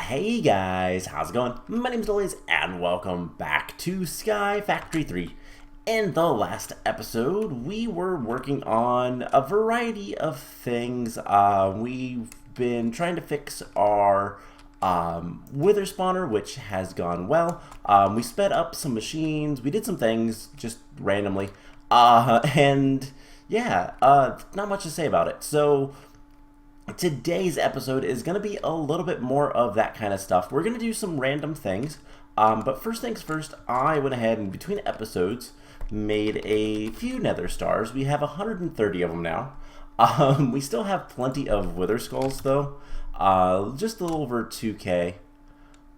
Hey guys, how's it going? My name's Delays and welcome back to Sky Factory 3. In the last episode, we were working on a variety of things. We've been trying to fix our wither spawner, which has gone well. We sped up some machines, we did some things just randomly, and yeah, not much to say about it. So today's episode is going to be a little bit more of that kind of stuff. We're going to do some random things, but first things first, I went ahead and between episodes made a few Nether Stars. We have 130 of them now. We still have plenty of Wither Skulls though, just a little over 2k.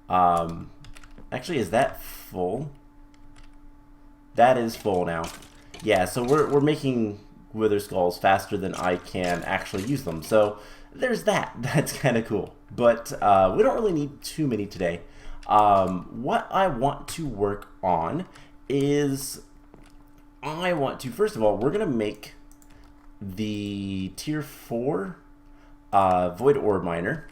Actually, is that full? That is full now. Yeah, so we're making Wither Skulls faster than I can actually use them. So there's that. That's kind of cool. But we don't really need too many today. What I want to work on is first of all, we're going to make the tier 4 void ore miner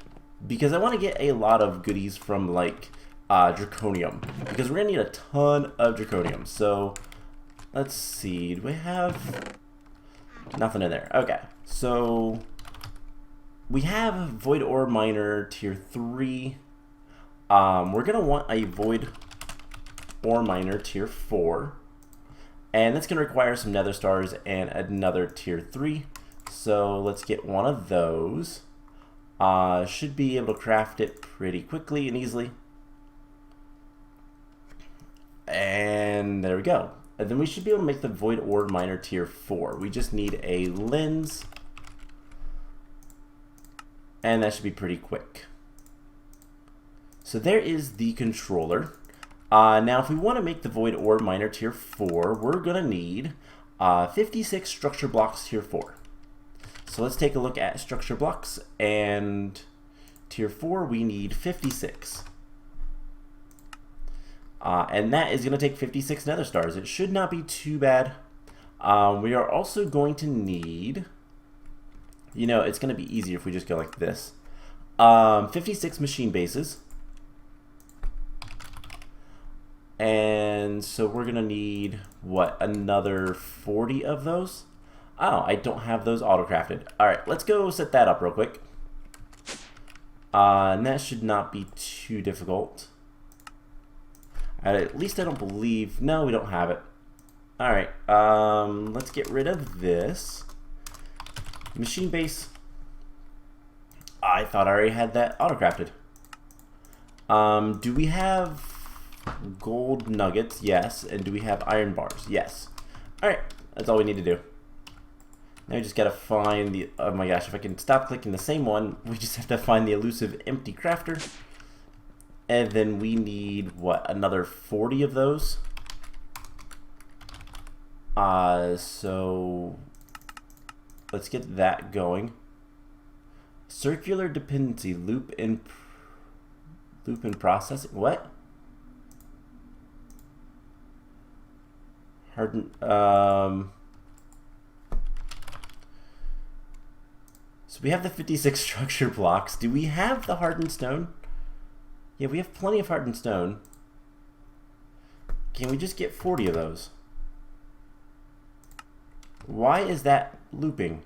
because I want to get a lot of goodies from like draconium because we're going to need a ton of draconium. So let's see. Do we have nothing in there? Okay, so we have void ore miner tier 3. We're gonna want a void ore miner tier 4, and that's gonna require some nether stars and another tier 3. So let's get one of those. Should be able to craft it pretty quickly and easily. And there we go. And then we should be able to make the void ore miner tier 4. We just need a lens, and that should be pretty quick. So there is the controller. Now if we want to make the void ore miner tier 4, we're going to need 56 structure blocks tier 4. So let's take a look at structure blocks, and tier 4 we need 56. And that is going to take 56 nether stars. It should not be too bad. We are also going to need, it's going to be easier if we just go like this. 56 machine bases. And so we're going to need, what, another 40 of those? Oh, I don't have those auto-crafted. Alright, let's go set that up real quick. And that should not be too difficult. At least I don't believe... No, we don't have it. Alright, let's get rid of this. Machine base. I thought I already had that auto-crafted. Do we have gold nuggets? Yes. And do we have iron bars? Yes. Alright, that's all we need to do. Now we just gotta find the... Oh my gosh, if I can stop clicking the same one, we just have to find the elusive empty crafter. And then we need, what, another 40 of those? So let's get that going. Circular dependency, loop in processing. What? Harden, so we have the 56 structure blocks. Do we have the hardened stone? Yeah, we have plenty of hardened stone. Can we just get 40 of those? Why is that looping?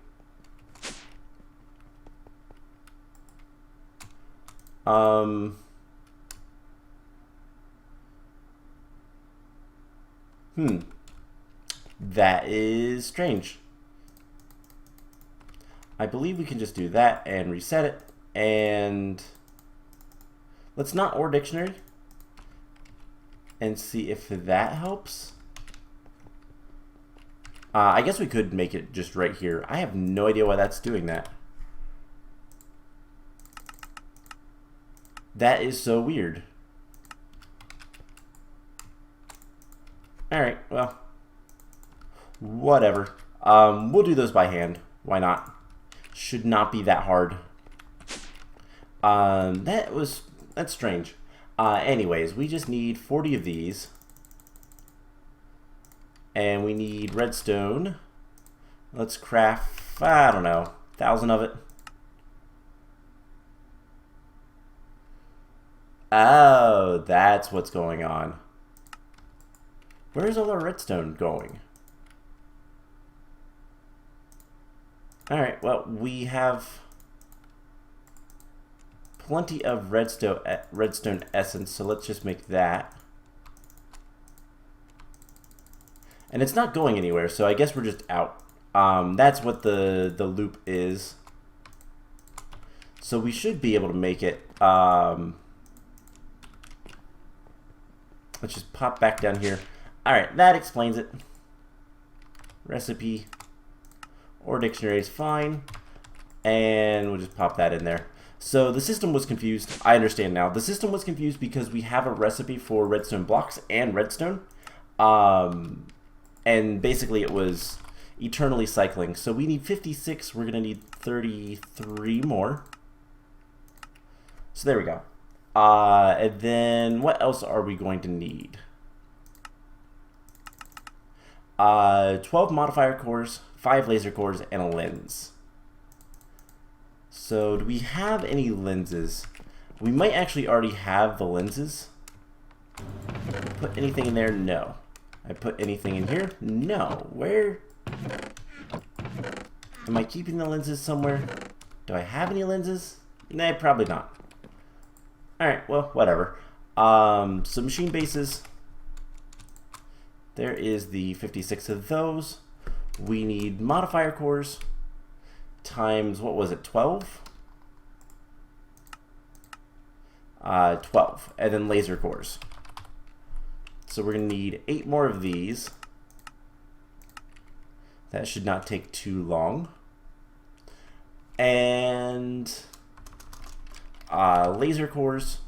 That is strange. I believe we can just do that and reset it, and let's not OR dictionary and see if that helps. I guess we could make it just right here. I have no idea why that's doing that. That is so weird. Alright, well, whatever. We'll do those by hand. Why not? Should not be that hard. That's strange. Anyways, we just need 40 of these. And we need redstone. Let's craft, I don't know, 1,000 of it. Oh, that's what's going on. Where's all our redstone going? Alright, well, we have plenty of redstone essence, so let's just make that. And it's not going anywhere, so I guess we're just out. That's what the loop is. So we should be able to make it. Let's just pop back down here. Alright, that explains it. Recipe or dictionary is fine. And we'll just pop that in there. So the system was confused. I understand now. The system was confused because we have a recipe for redstone blocks and redstone. And basically it was eternally cycling. So we need 56. We're going to need 33 more. So there we go. And then what else are we going to need? 12 modifier cores, 5 laser cores, and a lens. So do we have any lenses? We might actually already have the lenses. Put anything in there? No. I put anything in here? No. Where? Am I keeping the lenses somewhere? Do I have any lenses? Nah, probably not. Alright, well, whatever. So machine bases. There is the 56 of those. We need modifier cores times, what was it, 12? 12. And then laser cores. So we're going to need 8 more of these. That should not take too long. And laser cores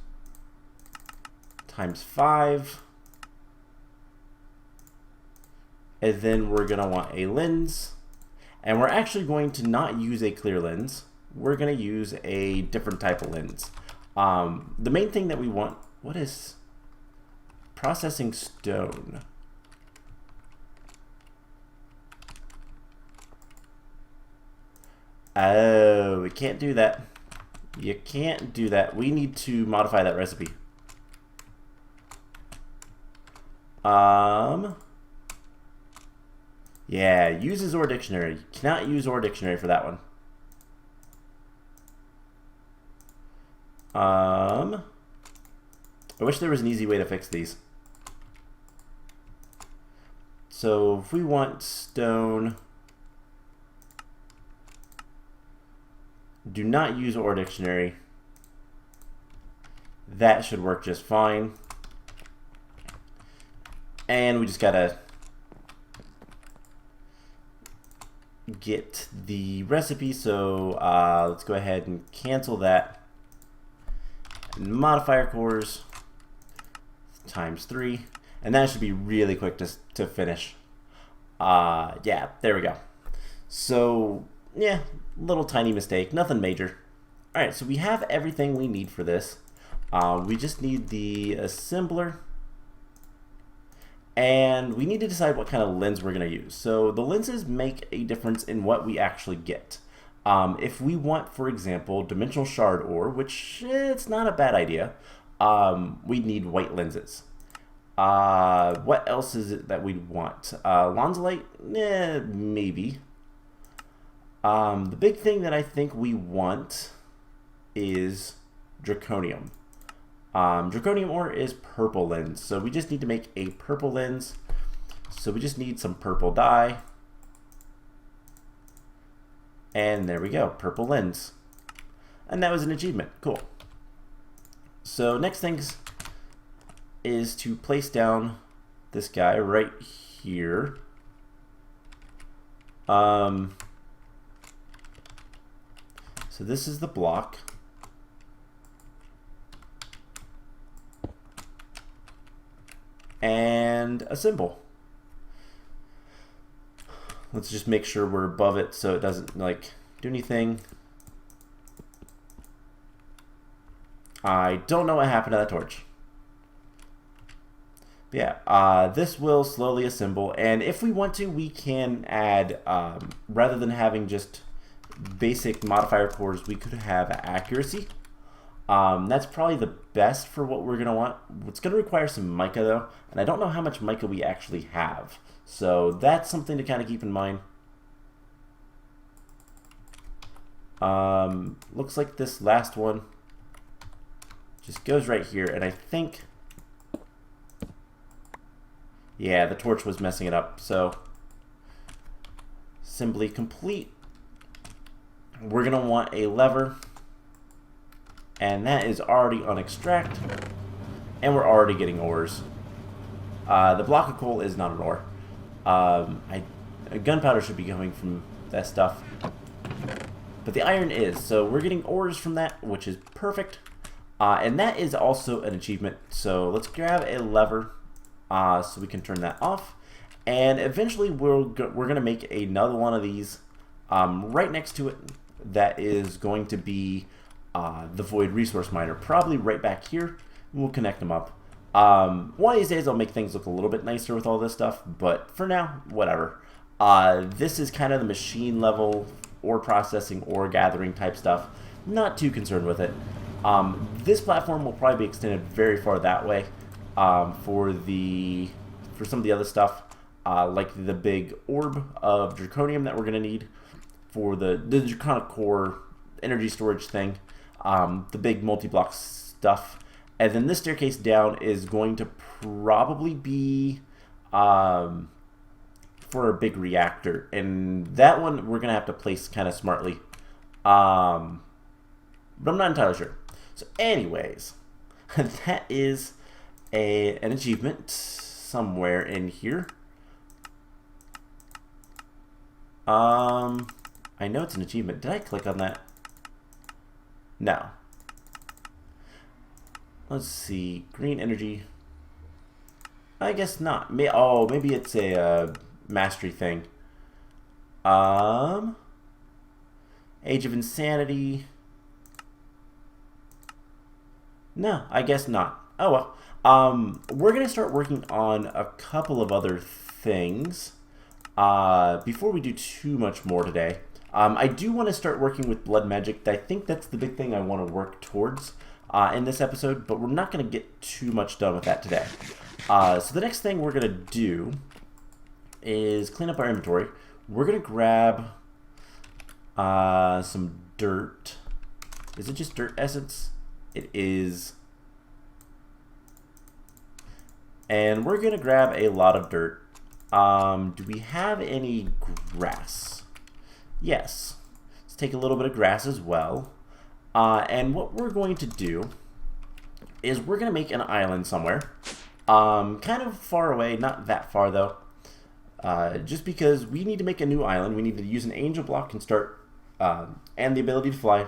times 5. And then we're going to want a lens. And we're actually going to not use a clear lens. We're going to use a different type of lens. The main thing that we want, what is processing stone? Oh, we can't do that. You can't do that. We need to modify that recipe. Yeah, uses or dictionary. You cannot use or dictionary for that one. I wish there was an easy way to fix these. So if we want stone, do not use or dictionary. That should work just fine. And we just gotta get the recipe, so let's go ahead and cancel that. And modifier cores times 3, and that should be really quick to finish. Yeah, there we go. So yeah, little tiny mistake, nothing major. Alright, so we have everything we need for this. We just need the assembler. And we need to decide what kind of lens we're going to use. So the lenses make a difference in what we actually get. If we want, for example, dimensional shard ore, which it's not a bad idea, we need white lenses. What else is it that we want? Lonzolite? Maybe. The big thing that I think we want is draconium. Draconium ore is purple lens, so we just need to make a purple lens. So we just need some purple dye. And there we go, purple lens. And that was an achievement, cool. So next thing is to place down this guy right here. So this is the block. And a symbol. Let's just make sure we're above it so it doesn't like do anything. I don't know what happened to that torch. But yeah, this will slowly assemble, and if we want to, we can add, rather than having just basic modifier cores, we could have accuracy. That's probably the best for what we're going to want. It's going to require some mica, though, and I don't know how much mica we actually have. So that's something to kind of keep in mind. Looks like this last one just goes right here, and I think, yeah, the torch was messing it up, so simply complete. We're going to want a lever, and that is already on extract, and we're already getting ores. The block of coal is not an ore. Gunpowder should be coming from that stuff, but the iron is, so we're getting ores from that, which is perfect. And that is also an achievement, so let's grab a lever so we can turn that off, and eventually we're going to make another one of these right next to it that is going to be the void resource miner, probably right back here. We'll connect them up. One of these days I'll make things look a little bit nicer with all this stuff, but for now, whatever. This is kind of the machine level ore processing, ore gathering type stuff. Not too concerned with it. This platform will probably be extended very far that way for some of the other stuff, like the big orb of draconium that we're going to need for the draconic core energy storage thing, the big multi-block stuff, and then this staircase down is going to probably be for a big reactor, and that one we're going to have to place kind of smartly, but I'm not entirely sure. So anyways, that is an achievement somewhere in here. I know it's an achievement. Did I click on that? No. Let's see. Green energy. I guess not. Oh, maybe it's a mastery thing. Age of Insanity. No, I guess not. Oh well. We're going to start working on a couple of other things before we do too much more today. I do want to start working with blood magic. I think that's the big thing I want to work towards in this episode, but we're not going to get too much done with that today. So the next thing we're going to do is clean up our inventory. We're going to grab some dirt. Is it just dirt essence? It is. And we're going to grab a lot of dirt. Do we have any grass? Yes. Let's take a little bit of grass as well. And what we're going to do is we're going to make an island somewhere. Kind of far away, not that far though. Just because we need to make a new island. We need to use an angel block and start, and the ability to fly,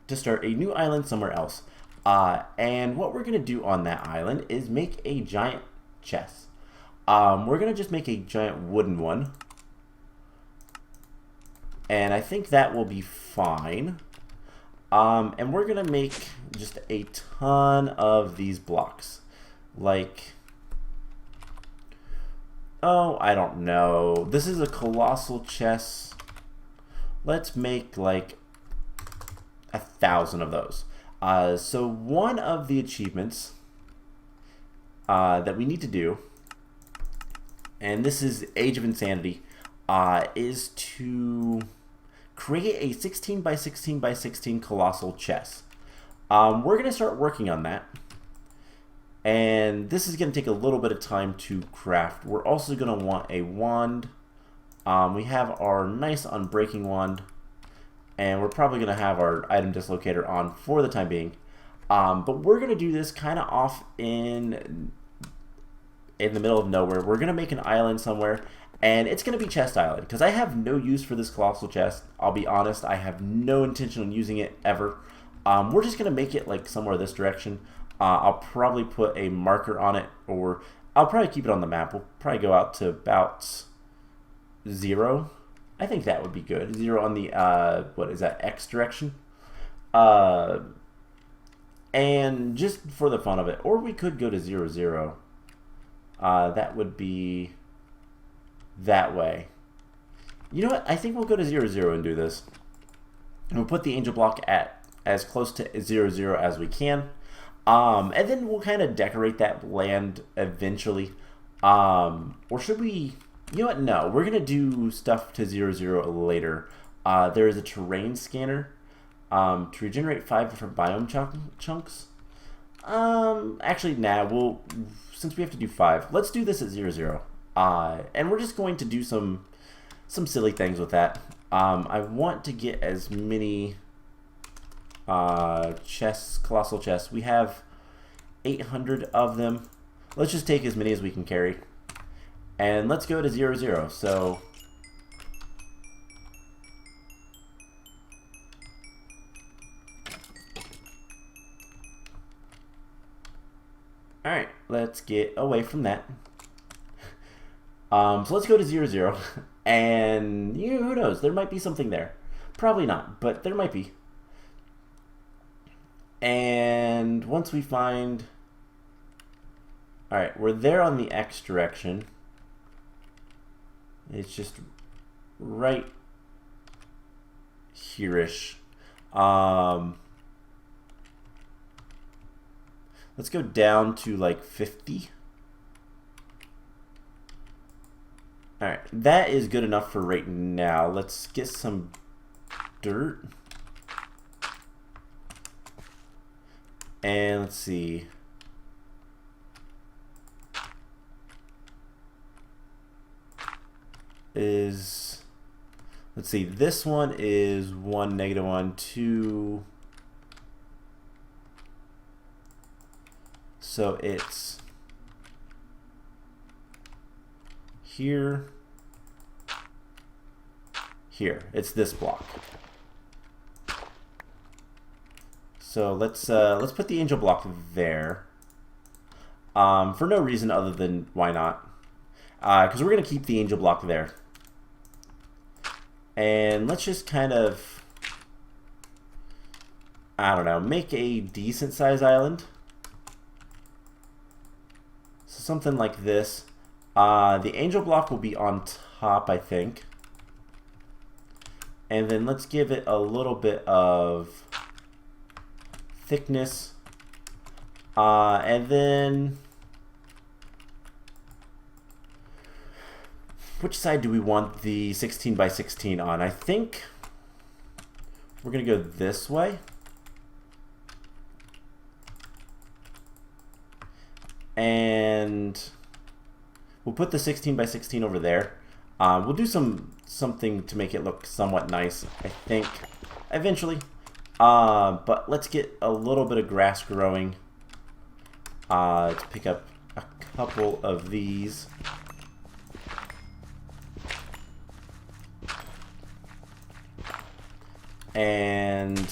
to start a new island somewhere else. And what we're going to do on that island is make a giant chest. We're going to just make a giant wooden one. And I think that will be fine. And we're going to make just a ton of these blocks. Like, oh, I don't know. This is a colossal chest. Let's make like 1,000 of those. So one of the achievements that we need to do, and this is Age of Insanity, is to create a 16 by 16 by 16 colossal chest. We're going to start working on that, and this is going to take a little bit of time to craft. We're also going to want a wand. We have our nice unbreaking wand, and we're probably going to have our item dislocator on for the time being. But we're going to do this kind of off in the middle of nowhere. We're going to make an island somewhere, and it's going to be Chest Island, because I have no use for this colossal chest. I'll be honest, I have no intention on using it ever. We're just going to make it like somewhere this direction. I'll probably put a marker on it, or I'll probably keep it on the map. We'll probably go out to about 0. I think that would be good. 0 on the, what is that, X direction? And just for the fun of it, or we could go to 0, 0. That would be that way. You know what? I think we'll go to 0, 0 and do this. And we'll put the angel block at as close to 0, 0 as we can. And then we'll kind of decorate that land eventually. Or should we... You know what? No, we're going to do stuff to 0, 0 later. There is a terrain scanner to regenerate 5 different biome chunks. Actually, nah, since we have to do 5, let's do this at 0, 0. And we're just going to do some silly things with that. I want to get as many chests, colossal chests. We have 800 of them. Let's just take as many as we can carry. And let's go to 0, 0. So alright, let's get away from that. So let's go to 0, 0. And who knows? There might be something there. Probably not, but there might be. And once we find... Alright, we're there on the X direction. It's just right here-ish. Let's go down to like 50. Alright, that is good enough for right now. Let's get some dirt. And let's see. Let's see, this one is 1, -1, 2. So it's here, here. It's this block. So let's put the angel block there. For no reason other than why not? Because we're gonna keep the angel block there. And let's just kind of, I don't know, make a decent size island. So something like this. The angel block will be on top, I think. And then let's give it a little bit of thickness. And then which side do we want the 16 by 16 on? I think we're gonna go this way. And we'll put the 16 by 16 over there. We'll do something to make it look somewhat nice, I think, eventually. But let's get a little bit of grass growing. Let's pick up a couple of these. And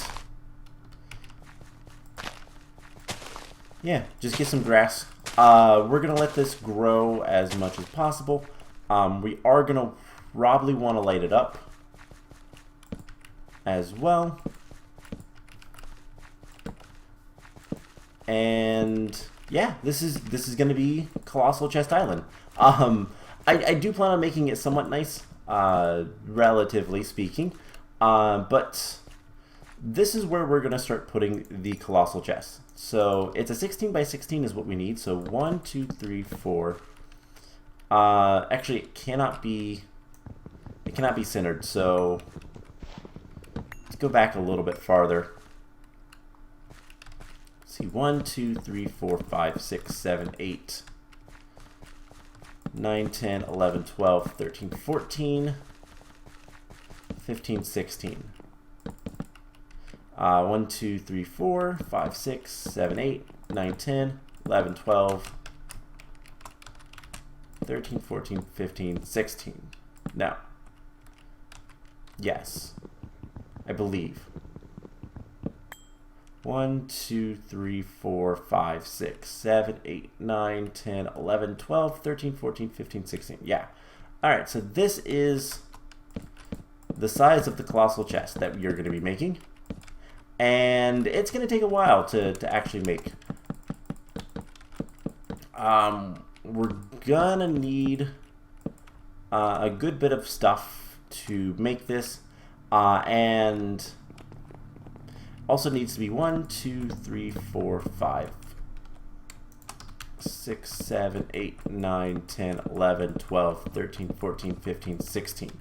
yeah, just get some grass. We're gonna let this grow as much as possible. We are gonna probably want to light it up as well. And yeah, this is gonna be Colossal Chest Island. I do plan on making it somewhat nice, relatively speaking. But this is where we're gonna start putting the colossal chest. So it's a 16 by 16 is what we need. So 1, 2, 3, 4. Actually, it cannot be centered. So let's go back a little bit farther. Let's see, 1, 2, 3, 4, 5, 6, 7, 8, 9, 10, 11, 12, 13, 14. 15, 16. 1, 2, 3, 4, 5, 6, 7, 8, 9, 10, 11, 12, 13, 14, 15, 16. Now, yes, I believe. 1, 2, 3, 4, 5, 6, 7, 8, 9, 10, 11, 12, 13, 14, 15, 16. Yeah. Alright, so this is the size of the colossal chest that you're going to be making, and it's going to take a while to actually make. We're going to need a good bit of stuff to make this, and also needs to be 1, 2, 3, 4, 5, 6, 7, 8, 9, 10, 11, 12, 13, 14, 15, 16.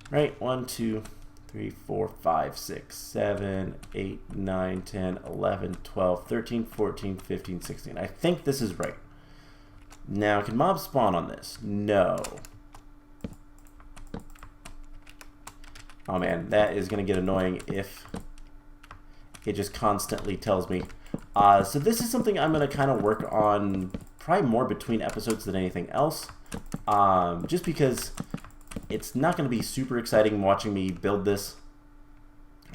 Right? 1, 2, 3, 4, 5, 6, 7, 8, 9, 10, 11, 12, 13, 14, 15, 16. I think this is right. Now, can mobs spawn on this? No. Oh man, that is going to get annoying if it just constantly tells me. So this is something I'm going to kind of work on probably more between episodes than anything else. Just because it's not going to be super exciting watching me build this.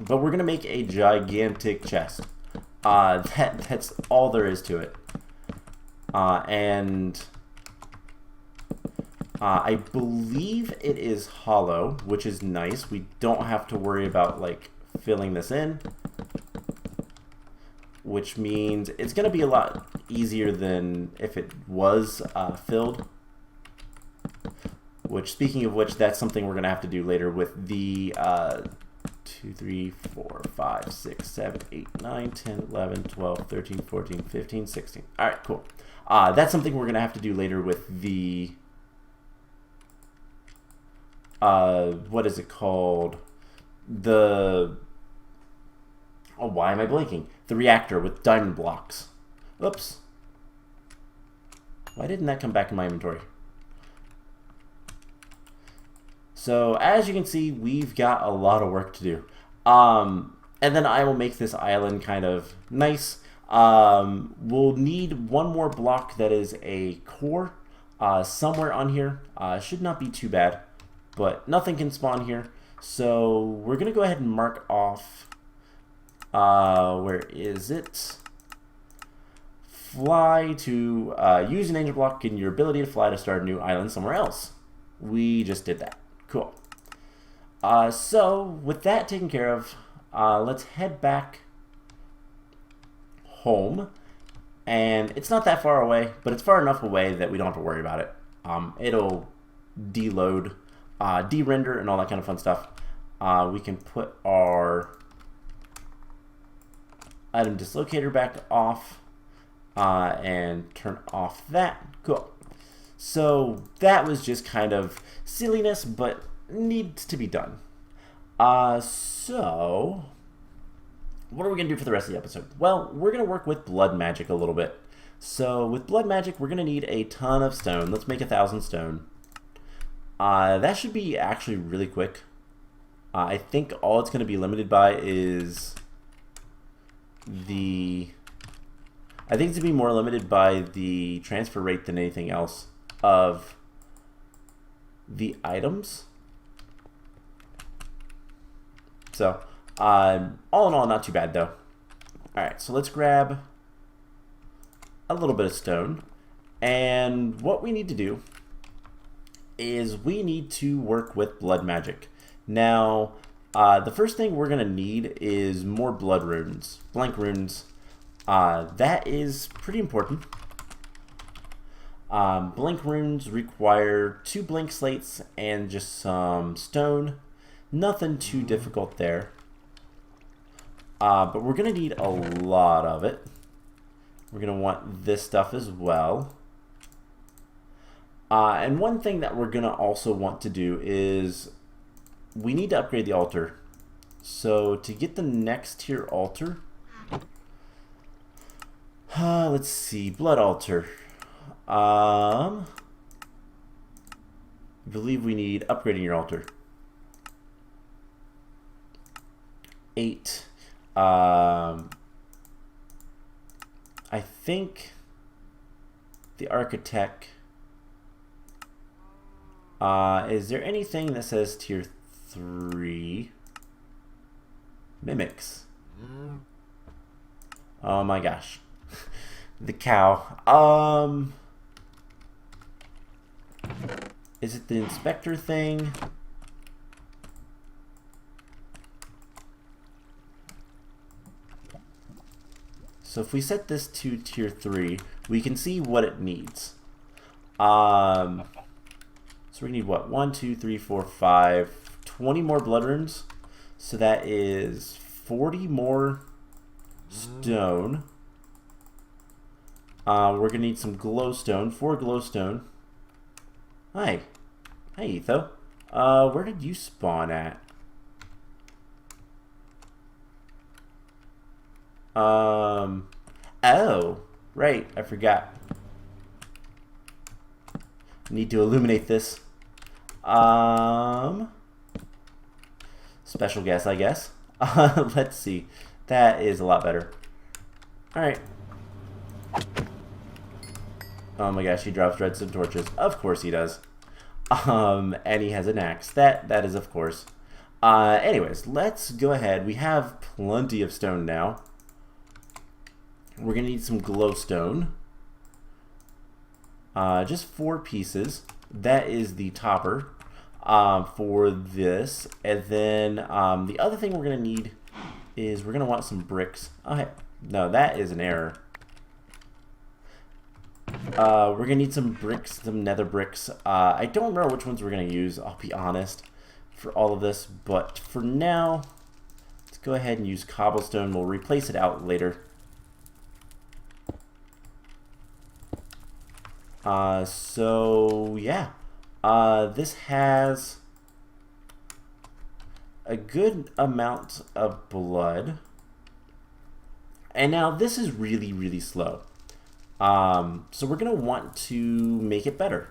But we're going to make a gigantic chest. That's all there is to it. I believe it is hollow, which is nice. We don't have to worry about like filling this in, which means it's going to be a lot easier than if it was filled. Which, speaking of which, that's something we're going to have to do later with the 2, 3, 4, 5, 6, 7, 8, 9, 10, 11, 12, 13, 14, 15, 16. All right, cool. That's something we're going to have to do later with the what is it called? Oh, why am I blanking? The reactor with diamond blocks. Oops. Why didn't that come back in my inventory? So, as you can see, we've got a lot of work to do. And then I will make this island kind of nice. We'll need one more block that is a core somewhere on here. Should not be too bad. But nothing can spawn here. So we're going to go ahead and mark off, where is it? Fly to, use an angel block and your ability to fly to start a new island somewhere else. We just did that. Cool. So with that taken care of, let's head back home. And it's not that far away, but it's far enough away that we don't have to worry about it. It'll deload, de-render, and all that kind of fun stuff. We can put our item dislocator back off and turn off that. Cool. So that was just kind of silliness, but needs to be done. So what are we going to do for the rest of the episode? Well, we're going to work with blood magic a little bit. So with blood magic, we're going to need a ton of stone. Let's make 1,000 stone. That should be actually really quick. I think all it's going to be limited by is I think it's going to be more limited by the transfer rate than anything else of the items. So, all in all, not too bad though. Alright, so let's grab a little bit of stone. And what we need to do is we need to work with blood magic. Now, the first thing we're going to need is more blood runes, blank runes. That is pretty important. Blank runes require 2 blank slates and just some stone. Nothing too difficult there. But we're going to need a lot of it. We're going to want this stuff as well. And one thing that we're going to also want to do is we need to upgrade the altar. So to get the next tier altar, let's see, blood altar. I believe we need upgrading your altar. 8. I think the architect. Is there anything that says tier 3? Mimics. Oh my gosh. The cow. Is it the inspector thing? So if we set this to tier 3, we can see what it needs. So we need what? 1, 2, 3, 4, 5, 20 more blood runes. So that is 40 more stone. We're going to need some glowstone. 4 glowstone. Hi. Hi, Etho. Where did you spawn at? Oh, right. I forgot. Need to illuminate this. Special guess, I guess. Let's see. That is a lot better. Alright. Oh my gosh, he drops redstone torches. Of course he does. And he has an axe. That is of course. Anyways, let's go ahead. We have plenty of stone now. We're gonna need some glowstone. Just 4 pieces. That is the topper for this. And then the other thing we're gonna need is we're gonna want some bricks. Okay, no, that is an error. We're gonna need some bricks, some nether bricks. I don't remember which ones we're gonna use, I'll be honest, for all of this, but for now, let's go ahead and use cobblestone. We'll replace it out later. So yeah, this has a good amount of blood, and now this is really, really slow. So we're gonna want to make it better,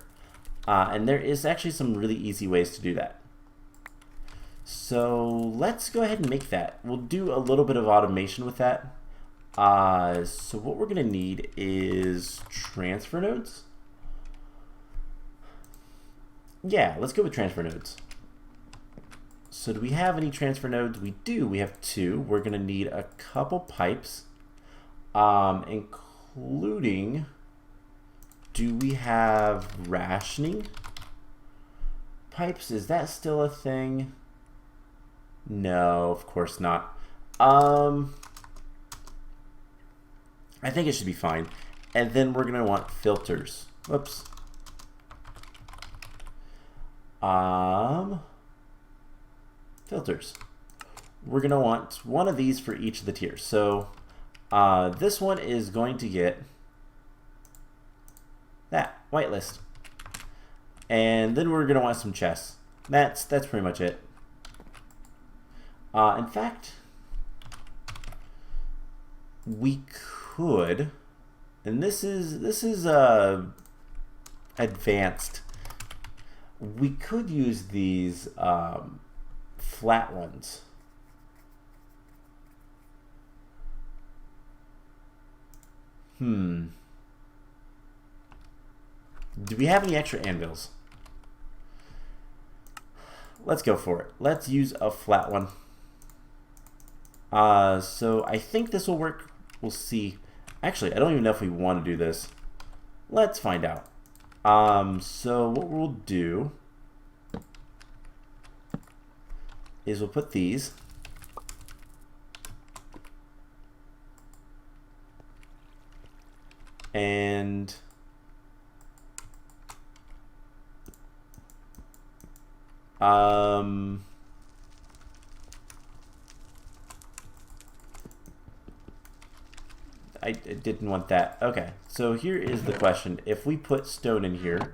and there is actually some really easy ways to do that. So let's go ahead and make that. We'll do a little bit of automation with that. So what we're gonna need is transfer nodes. Yeah, let's go with transfer nodes. So do we have any transfer nodes? We do. We have 2. We're gonna need a couple pipes, including, do we have rationing pipes? Is that still a thing? No, of course not. I think it should be fine. And then we're gonna want filters. Whoops. Filters. We're gonna want one of these for each of the tiers. So this one is going to get that whitelist, and then we're gonna want some chests. That's pretty much it. In fact, we could, and this is advanced. We could use these flat ones. Do we have any extra anvils? Let's go for it. Let's use a flat one. So I think this will work. We'll see. Actually, I don't even know if we want to do this. Let's find out. So what we'll do is we'll put these. And I didn't want that. Okay, so here is the question. If we put stone in here,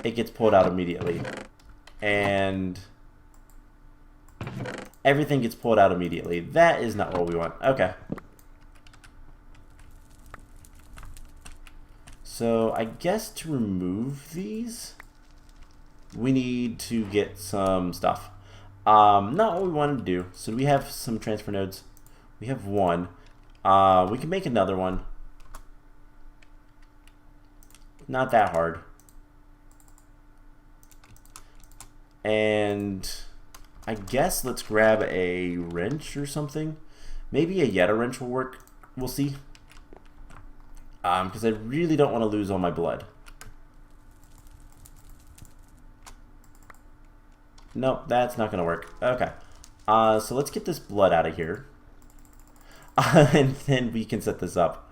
it gets pulled out immediately. And everything gets pulled out immediately. That is not what we want. Okay. So I guess to remove these, we need to get some stuff. Not what we wanted to do. So we have some transfer nodes. We have 1. We can make another one. Not that hard. And I guess let's grab a wrench or something. Maybe a Yeta wrench will work. We'll see. Because I really don't want to lose all my blood. Nope, that's not going to work. Okay. So let's get this blood out of here. And then we can set this up.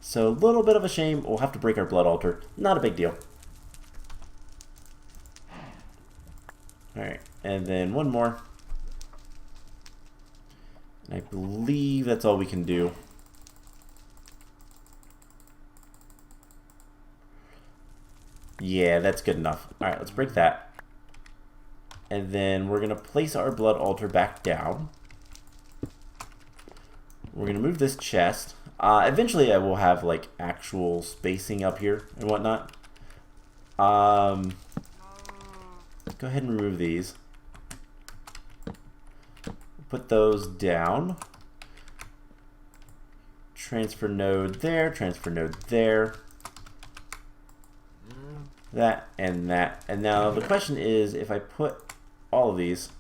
So a little bit of a shame. We'll have to break our blood altar. Not a big deal. Alright, and then one more. And I believe that's all we can do. Yeah, that's good enough. Alright, let's break that. And then we're going to place our blood altar back down. We're going to move this chest. Eventually I will have like actual spacing up here and whatnot. Go ahead and remove these. Put those down. Transfer node there, transfer node there. That and that. And now the question is, if I put all of these,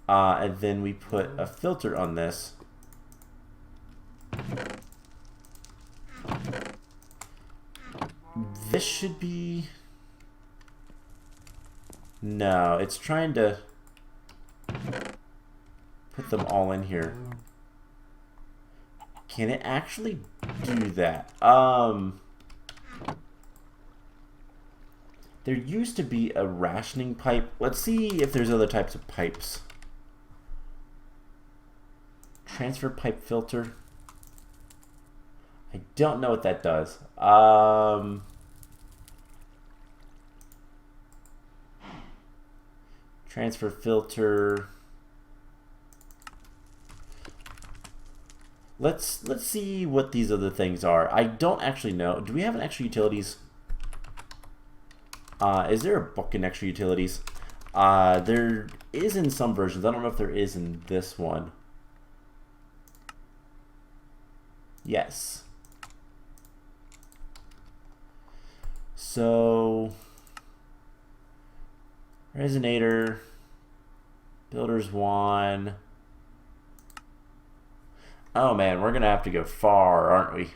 and then we put a filter on this, this should be... No, it's trying to put them all in here. Can it actually do that? There used to be a rationing pipe. Let's see if there's other types of pipes. Transfer pipe filter. I don't know what that does. Transfer filter. Let's see what these other things are. I don't actually know. Do we have an extra utilities? Is there a book in extra utilities? There is in some versions. I don't know if there is in this one. Yes. So, resonator, builder's one. Oh man, we're gonna have to go far, aren't we?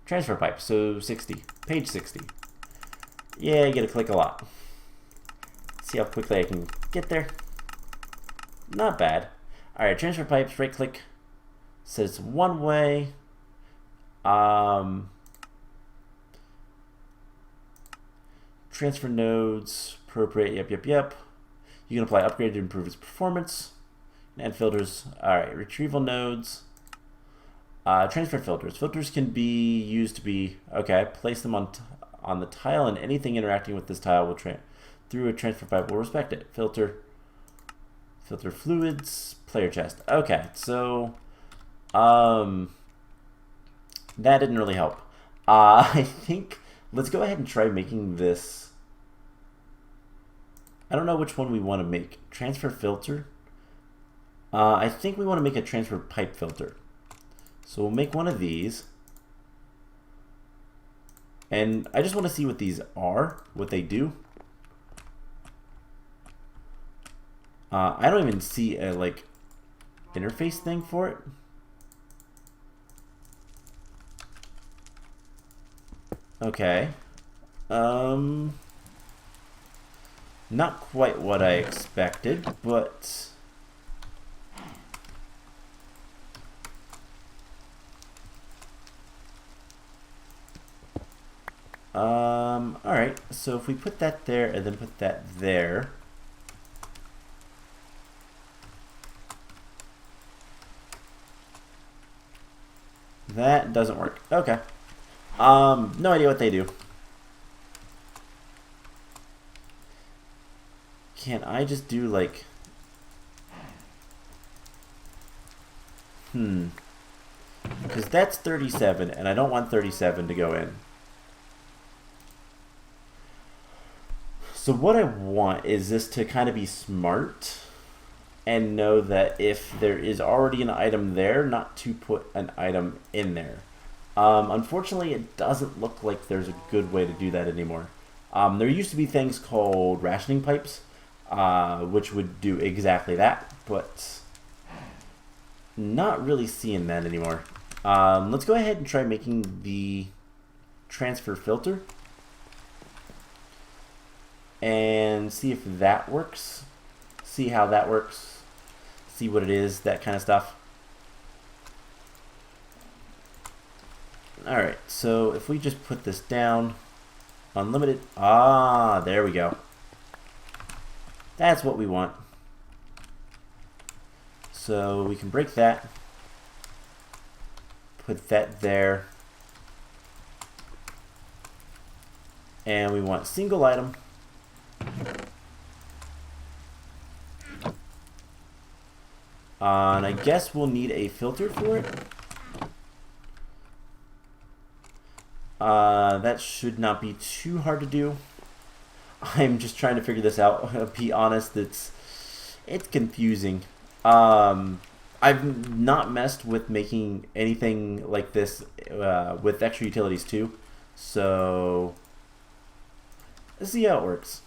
Transfer pipe, so 60, page 60. Yeah, you gotta click a lot. See how quickly I can get there. Not bad. Alright, transfer pipes, right click. Says one way. Transfer nodes, appropriate, yep. You can apply upgrade to improve its performance. And filters. Alright, retrieval nodes. Transfer filters. Filters can be used to be, okay, place them on the tile, and anything interacting with this tile will through a transfer pipe will respect it. Filter fluids, player chest. Okay, so that didn't really help. I think let's go ahead and try making this. I don't know which one we want to make. Transfer filter. I think we want to make a transfer pipe filter. So we'll make one of these. And I just want to see what these are, what they do. I don't even see a like interface thing for it. Okay. Not quite what I expected, but alright, so if we put that there and then put that there, that doesn't work. Okay. No idea what they do. Can I just do like because that's 37 and I don't want 37 to go in. So what I want is this to kind of be smart and know that if there is already an item there, not to put an item in there. Unfortunately, it doesn't look like there's a good way to do that anymore. There used to be things called rationing pipes, which would do exactly that, but not really seeing that anymore. Let's go ahead and try making the transfer filter and see if that works. See how that works. See what it is, that kind of stuff. Alright, so if we just put this down, unlimited, there we go. That's what we want. So we can break that. Put that there. And we want single item. And I guess we'll need a filter for it. That should not be too hard to do. I'm just trying to figure this out. I'll be honest, it's confusing. I've not messed with making anything like this with extra utilities too. So let's see how it works.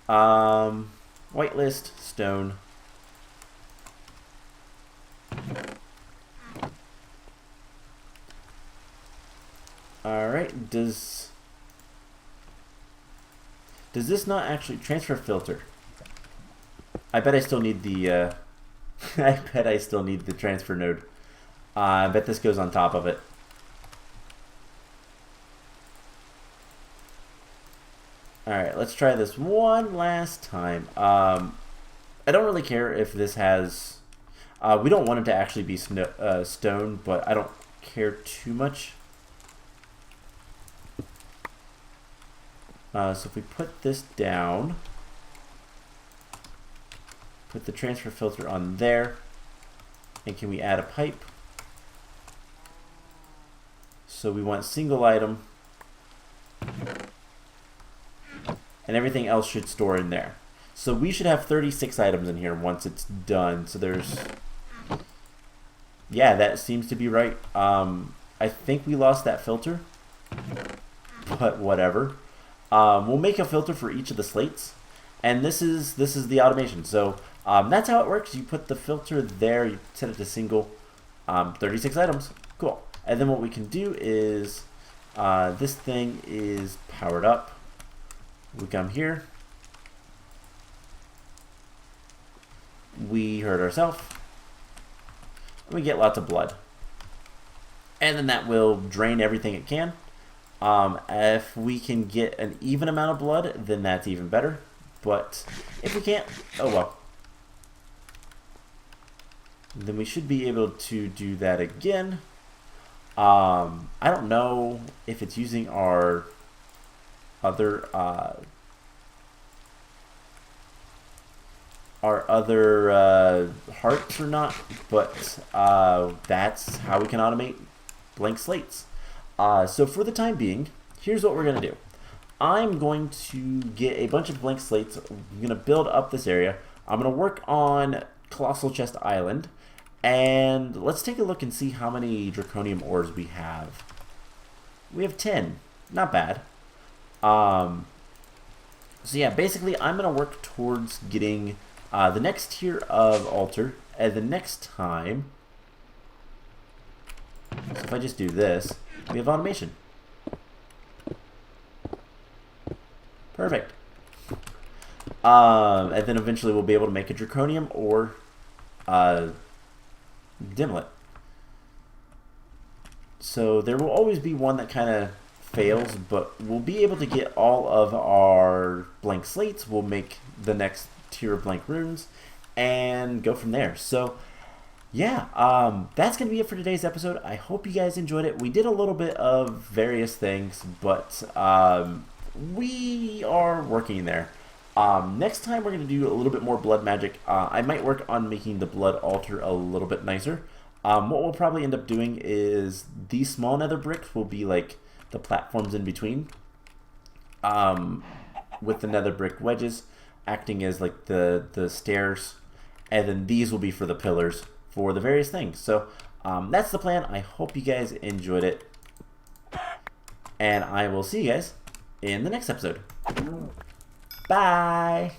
Whitelist, stone. Alright, does this not actually transfer filter? I bet I still need the I bet I still need the transfer node. I bet this goes on top of it. Alright, let's try this one last time. I don't really care if this has we don't want it to actually be stone, but I don't care too much. So if we put this down, put the transfer filter on there, and can we add a pipe? So we want single item, and everything else should store in there. So we should have 36 items in here once it's done. So there's, yeah, that seems to be right. I think we lost that filter, but whatever. We'll make a filter for each of the slates, and this is the automation. So that's how it works. You put the filter there, you set it to single, 36 items, cool. And then what we can do is this thing is powered up. We come here, we hurt ourselves, and we get lots of blood, and then that will drain everything it can. If we can get an even amount of blood, then that's even better. But if we can't, oh well. Then we should be able to do that again. I don't know if it's using our other hearts or not, but that's how we can automate blank slates. So for the time being, here's what we're going to do. I'm going to get a bunch of blank slates. I'm going to build up this area. I'm going to work on Colossal Chest Island. And let's take a look and see how many draconium ores we have. We have 10. Not bad. So yeah, basically I'm going to work towards getting the next tier of altar. And the next time, so if I just do this, we have automation. Perfect. And then eventually we'll be able to make a draconium or dimlet. So there will always be one that kind of fails, but we'll be able to get all of our blank slates. We'll make the next tier of blank runes and go from there. So yeah, that's going to be it for today's episode. I hope you guys enjoyed it. We did a little bit of various things, but we are working there. Next time we're going to do a little bit more blood magic. I might work on making the blood altar a little bit nicer. What we'll probably end up doing is these small nether bricks will be like the platforms in between, with the nether brick wedges acting as like the stairs, and then these will be for the pillars for the various things. So that's the plan. I hope you guys enjoyed it, and I will see you guys in the next episode. Bye!